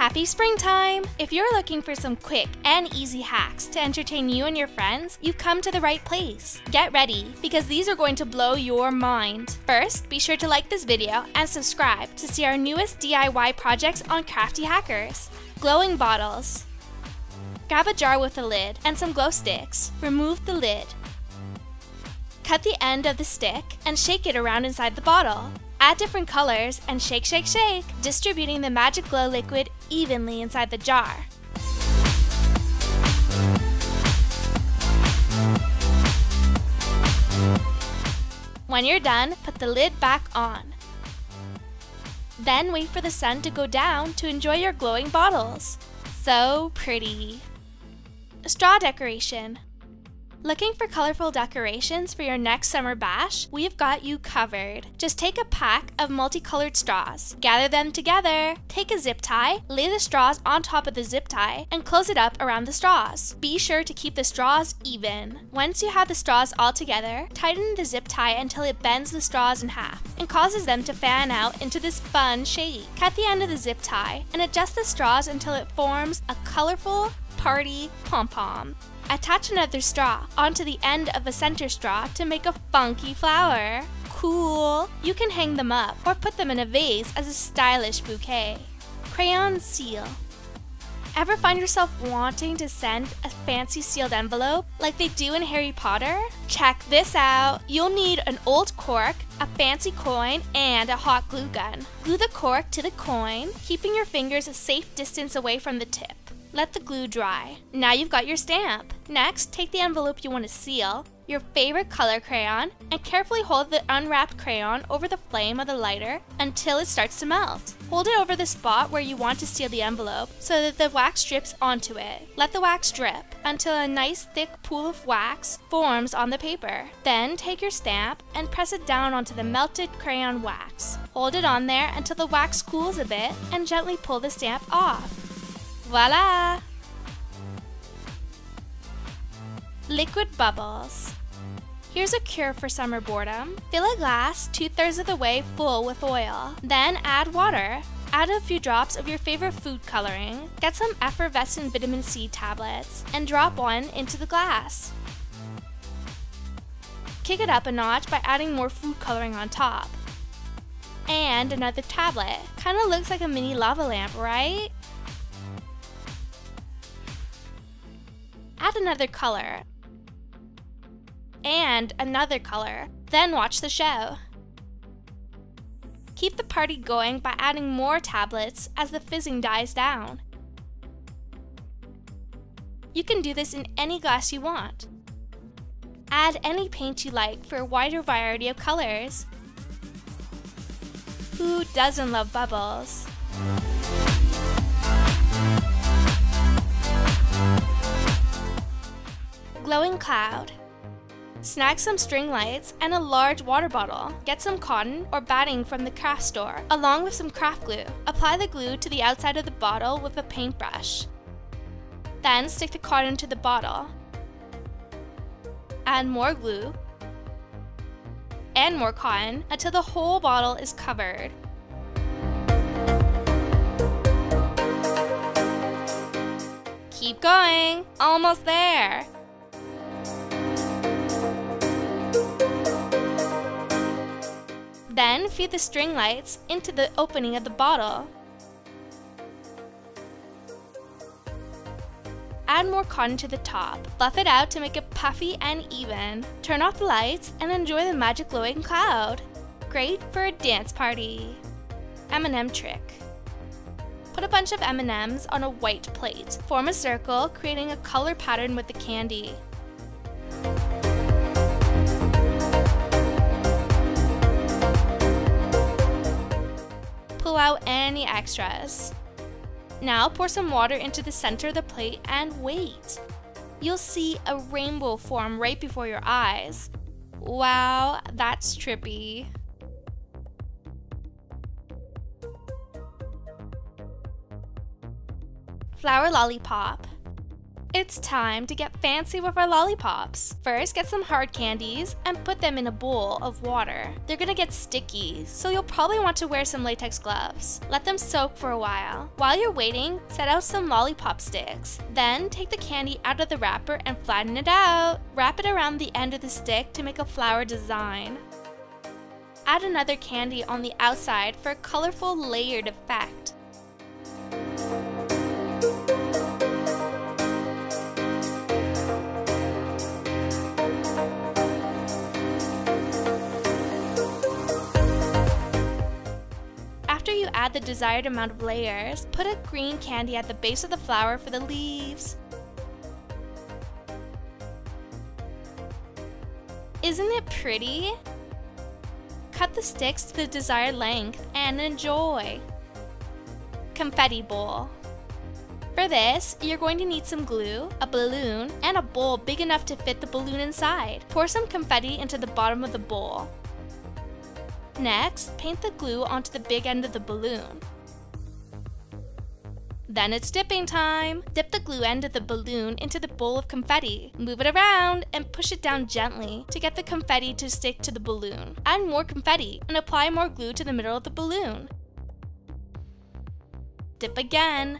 Happy springtime! If you're looking for some quick and easy hacks to entertain you and your friends, you've come to the right place. Get ready, because these are going to blow your mind. First, be sure to like this video and subscribe to see our newest DIY projects on Crafty Hackers. Glowing bottles. Grab a jar with a lid and some glow sticks. Remove the lid. Cut the end of the stick and shake it around inside the bottle. Add different colors and shake, shake, shake, distributing the magic glow liquid evenly inside the jar. When you're done, put the lid back on. Then wait for the sun to go down to enjoy your glowing bottles. So pretty. Straw decoration. Looking for colorful decorations for your next summer bash? We've got you covered. Just take a pack of multicolored straws, gather them together, take a zip tie, lay the straws on top of the zip tie, and close it up around the straws. Be sure to keep the straws even. Once you have the straws all together, tighten the zip tie until it bends the straws in half and causes them to fan out into this fun shape. Cut the end of the zip tie and adjust the straws until it forms a colorful party pom-pom. Attach another straw onto the end of a center straw to make a funky flower. Cool! You can hang them up or put them in a vase as a stylish bouquet. Crayon seal. Ever find yourself wanting to send a fancy sealed envelope like they do in Harry Potter? Check this out! You'll need an old cork, a fancy coin, and a hot glue gun. Glue the cork to the coin, keeping your fingers a safe distance away from the tip. Let the glue dry. Now you've got your stamp. Next, take the envelope you want to seal, your favorite color crayon, and carefully hold the unwrapped crayon over the flame of the lighter until it starts to melt. Hold it over the spot where you want to seal the envelope so that the wax drips onto it. Let the wax drip until a nice thick pool of wax forms on the paper. Then take your stamp and press it down onto the melted crayon wax. Hold it on there until the wax cools a bit and gently pull the stamp off. Voila! Liquid bubbles. Here's a cure for summer boredom. Fill a glass 2/3 of the way full with oil. Then add water. Add a few drops of your favorite food coloring. Get some effervescent vitamin C tablets and drop one into the glass. Kick it up a notch by adding more food coloring on top. And another tablet. Kinda looks like a mini lava lamp, right? Add another color, and another color, then watch the show. Keep the party going by adding more tablets as the fizzing dies down. You can do this in any glass you want. Add any paint you like for a wider variety of colors. Who doesn't love bubbles? Glowing cloud. Snag some string lights and a large water bottle. Get some cotton or batting from the craft store, along with some craft glue. Apply the glue to the outside of the bottle with a paintbrush. Then stick the cotton to the bottle. Add more glue and more cotton until the whole bottle is covered. Keep going! Almost there! Then feed the string lights into the opening of the bottle. Add more cotton to the top. Fluff it out to make it puffy and even. Turn off the lights and enjoy the magic glowing cloud. Great for a dance party. M&M trick. Put a bunch of M&Ms on a white plate. Form a circle, creating a color pattern with the candy. Pull out any extras. Now pour some water into the center of the plate and wait. You'll see a rainbow form right before your eyes. Wow, that's trippy. Flower lollipop. It's time to get fancy with our lollipops. First, get some hard candies and put them in a bowl of water. They're gonna get sticky, so you'll probably want to wear some latex gloves. Let them soak for a while. While you're waiting, set out some lollipop sticks. Then, take the candy out of the wrapper and flatten it out. Wrap it around the end of the stick to make a flower design. Add another candy on the outside for a colorful layered effect. After you add the desired amount of layers, put a green candy at the base of the flower for the leaves. Isn't it pretty? Cut the sticks to the desired length and enjoy! Confetti bowl. For this, you're going to need some glue, a balloon, and a bowl big enough to fit the balloon inside. Pour some confetti into the bottom of the bowl. Next, paint the glue onto the big end of the balloon. Then it's dipping time! Dip the glue end of the balloon into the bowl of confetti. Move it around and push it down gently to get the confetti to stick to the balloon. Add more confetti and apply more glue to the middle of the balloon. Dip again,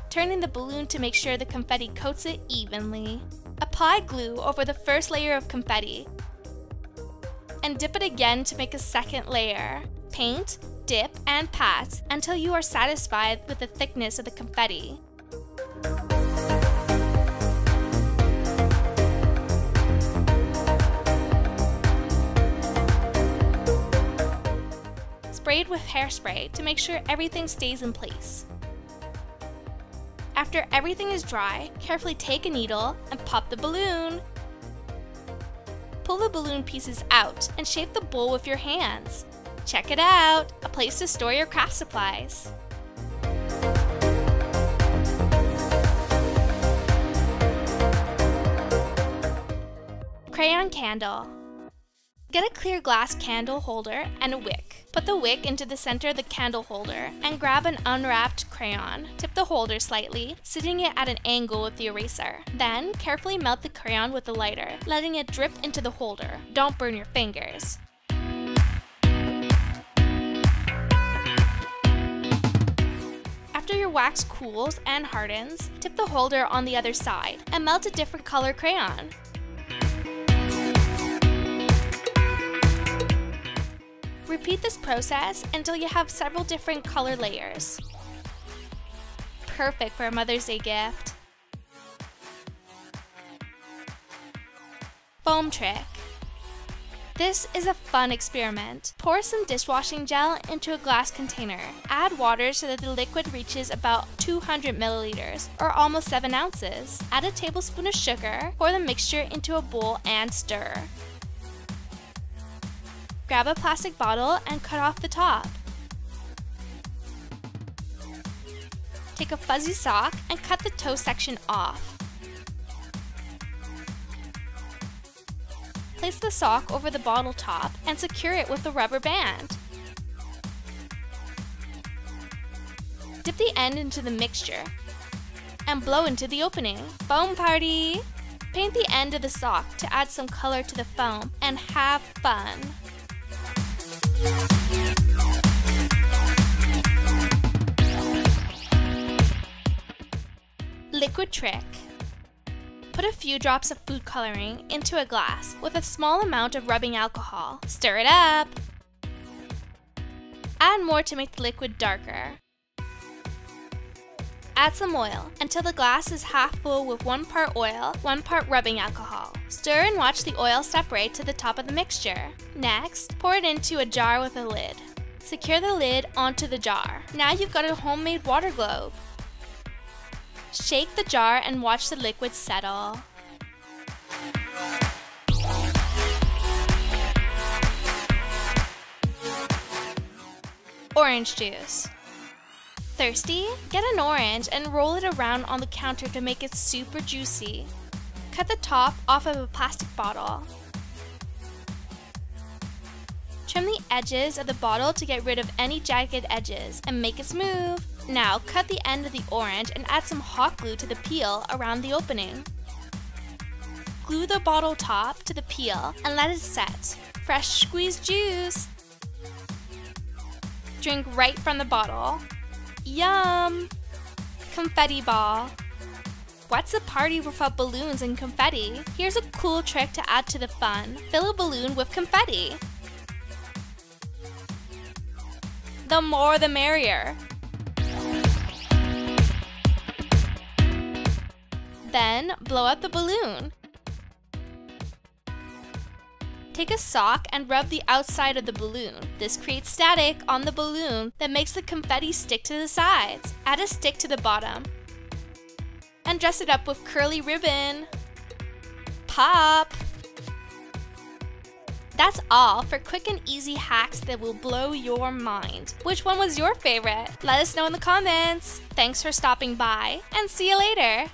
turning the balloon to make sure the confetti coats it evenly. Apply glue over the first layer of confetti and dip it again to make a second layer. Paint, dip, and pat until you are satisfied with the thickness of the confetti. Spray it with hairspray to make sure everything stays in place. After everything is dry, carefully take a needle and pop the balloon. Pull the balloon pieces out and shape the bowl with your hands. Check it out! A place to store your craft supplies. Crayon candle. Get a clear glass candle holder and a wick. Put the wick into the center of the candle holder and grab an unwrapped crayon. Tip the holder slightly, sitting it at an angle with the eraser. Then, carefully melt the crayon with the lighter, letting it drip into the holder. Don't burn your fingers. After your wax cools and hardens, tip the holder on the other side and melt a different color crayon. Repeat this process until you have several different color layers. Perfect for a Mother's Day gift. Foam trick. This is a fun experiment. Pour some dishwashing gel into a glass container. Add water so that the liquid reaches about 200 milliliters, or almost 7 ounces. Add a tablespoon of sugar, pour the mixture into a bowl and stir. Grab a plastic bottle and cut off the top. Take a fuzzy sock and cut the toe section off. Place the sock over the bottle top and secure it with a rubber band. Dip the end into the mixture and blow into the opening. Foam party! Paint the end of the sock to add some color to the foam and have fun. Liquid trick. Put a few drops of food coloring into a glass with a small amount of rubbing alcohol. Stir it up. Add more to make the liquid darker. Add some oil until the glass is half full with 1 part oil, 1 part rubbing alcohol. Stir and watch the oil separate to the top of the mixture. Next, pour it into a jar with a lid. Secure the lid onto the jar. Now you've got a homemade water globe. Shake the jar and watch the liquid settle. Orange juice. Thirsty? Get an orange and roll it around on the counter to make it super juicy. Cut the top off of a plastic bottle. Trim the edges of the bottle to get rid of any jagged edges and make it smooth. Now cut the end of the orange and add some hot glue to the peel around the opening. Glue the bottle top to the peel and let it set. Fresh squeezed juice. Drink right from the bottle. Yum! Confetti ball. What's a party without balloons and confetti? Here's a cool trick to add to the fun. Fill a balloon with confetti. The more the merrier. Then blow up the balloon. Take a sock and rub the outside of the balloon. This creates static on the balloon that makes the confetti stick to the sides. Add a stick to the bottom. And dress it up with curly ribbon. Pop! That's all for quick and easy hacks that will blow your mind. Which one was your favorite? Let us know in the comments. Thanks for stopping by, and see you later!